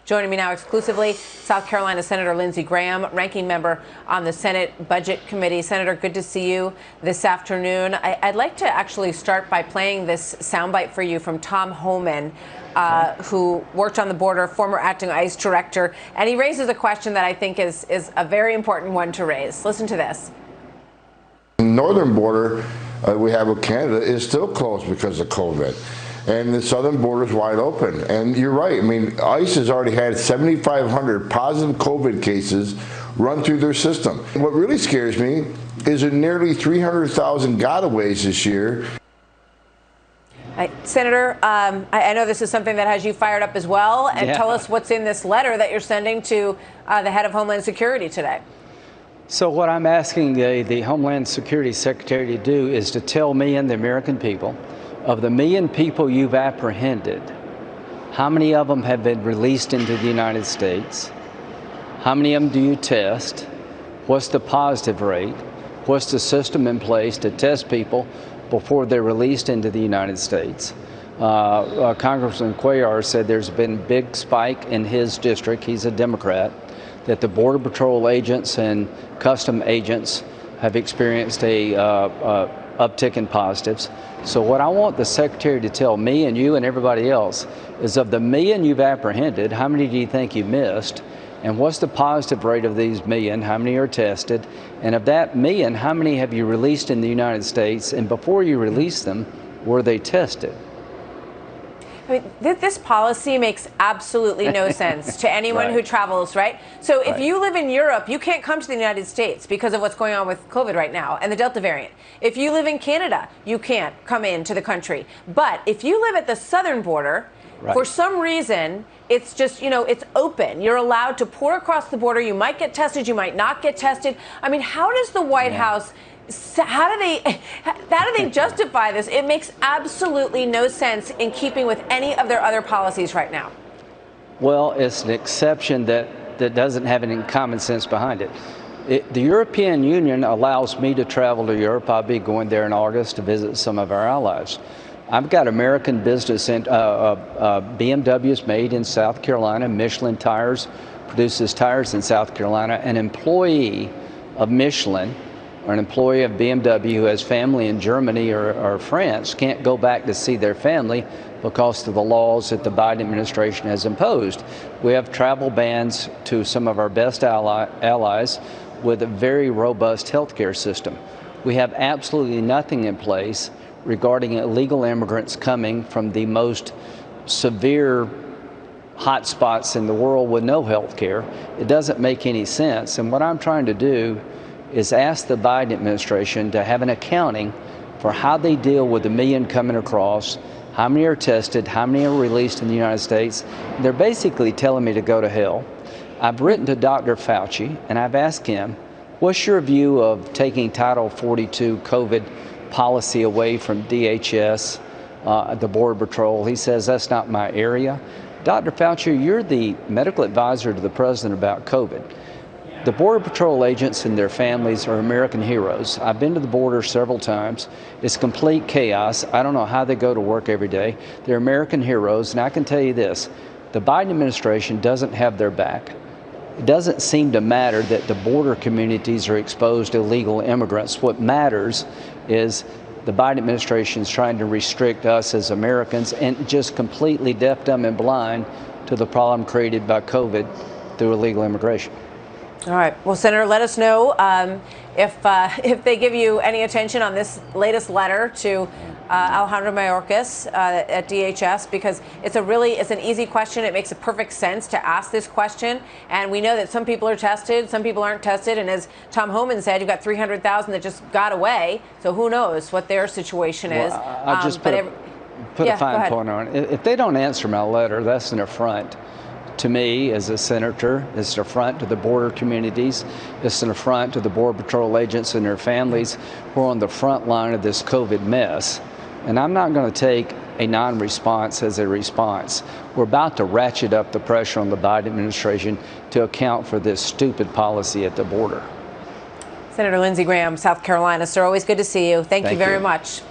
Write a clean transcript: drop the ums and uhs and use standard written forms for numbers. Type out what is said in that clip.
Joining me now exclusively, South Carolina Senator Lindsey Graham, ranking member on the Senate Budget Committee. Senator, good to see you this afternoon. I'd like to actually start by playing this soundbite for you from Tom Homan, who worked on the border, former acting ICE director, and he raises a question that I think is a very important one to raise. Listen to this. The northern border we have with Canada is still closed because of COVID. And the southern border is wide open. And you're right. I mean, ICE has already had 7,500 positive COVID cases run through their system. What really scares me is there nearly 300,000 gotaways this year. Senator, I know this is something that has you fired up as well. And tell us what's in this letter that you're sending to the head of Homeland Security today. So what I'm asking the Homeland Security Secretary to do is to tell me and the American people, of the 1 million people you've apprehended, how many of them have been released into the United States? How many of them do you test? What's the positive rate? What's the system in place to test people before they're released into the United States? Congressman Cuellar said there's been a big spike in his district, he's a Democrat, that the Border Patrol agents and custom agents have experienced a uptick in positives. So what I want the Secretary to tell me and you and everybody else is, of the 1 million you've apprehended, how many do you think you missed? And what's the positive rate of these 1 million? How many are tested? And of that 1 million, how many have you released in the United States? And before you release them, were they tested? I mean, this policy makes absolutely no sense to anyone who travels, right? So if you live in Europe, you can't come to the United States because of what's going on with COVID right now and the Delta variant. If you live in Canada, you can't come into the country. But if you live at the southern border, for some reason, it's just, it's open. You're allowed to pour across the border. You might get tested. You might not get tested. I mean, how does the White House... How do they justify this? It makes absolutely no sense in keeping with any of their other policies right now. Well, it's an exception that doesn't have any common sense behind it. The European Union allows me to travel to Europe. I'll be going there in August to visit some of our allies. I've got American business, BMW is made in South Carolina. Michelin Tires produces tires in South Carolina. An employee of Michelin or an employee of BMW who has family in Germany or France can't go back to see their family because of the laws that the Biden administration has imposed. We have travel bans to some of our best allies with a very robust healthcare system. We have absolutely nothing in place regarding illegal immigrants coming from the most severe hotspots in the world with no health care. It doesn't make any sense. And what I'm trying to do is ask the Biden administration to have an accounting for how they deal with the 1 million coming across, how many are tested, how many are released in the United States. They're basically telling me to go to hell. I've written to Dr. Fauci and I've asked him, what's your view of taking Title 42 COVID policy away from DHS, the Border Patrol? He says, that's not my area. Dr. Fauci, you're the medical advisor to the president about COVID. The Border Patrol agents and their families are American heroes. I've been to the border several times. It's complete chaos. I don't know how they go to work every day. They're American heroes, and I can tell you this, the Biden administration doesn't have their back. It doesn't seem to matter that the border communities are exposed to illegal immigrants. What matters is the Biden administration is trying to restrict us as Americans and just completely deaf, dumb, and blind to the problem created by COVID through illegal immigration. All right. Well, Senator, let us know if they give you any attention on this latest letter to Alejandro Mayorkas at DHS, because it's an easy question. It makes a perfect sense to ask this question. And we know that some people are tested, some people aren't tested. And as Tom Homan said, you've got 300,000 that just got away. So who knows what their situation is. I'll just put a fine point on it. If they don't answer my letter, that's an affront to me as a senator. It's an affront to the border communities. It's an affront to the Border Patrol agents and their families who are on the front line of this COVID mess. And I'm not going to take a non-response as a response. We're about to ratchet up the pressure on the Biden administration to account for this stupid policy at the border. Senator Lindsey Graham, South Carolina. Sir, always good to see you. Thank you very much.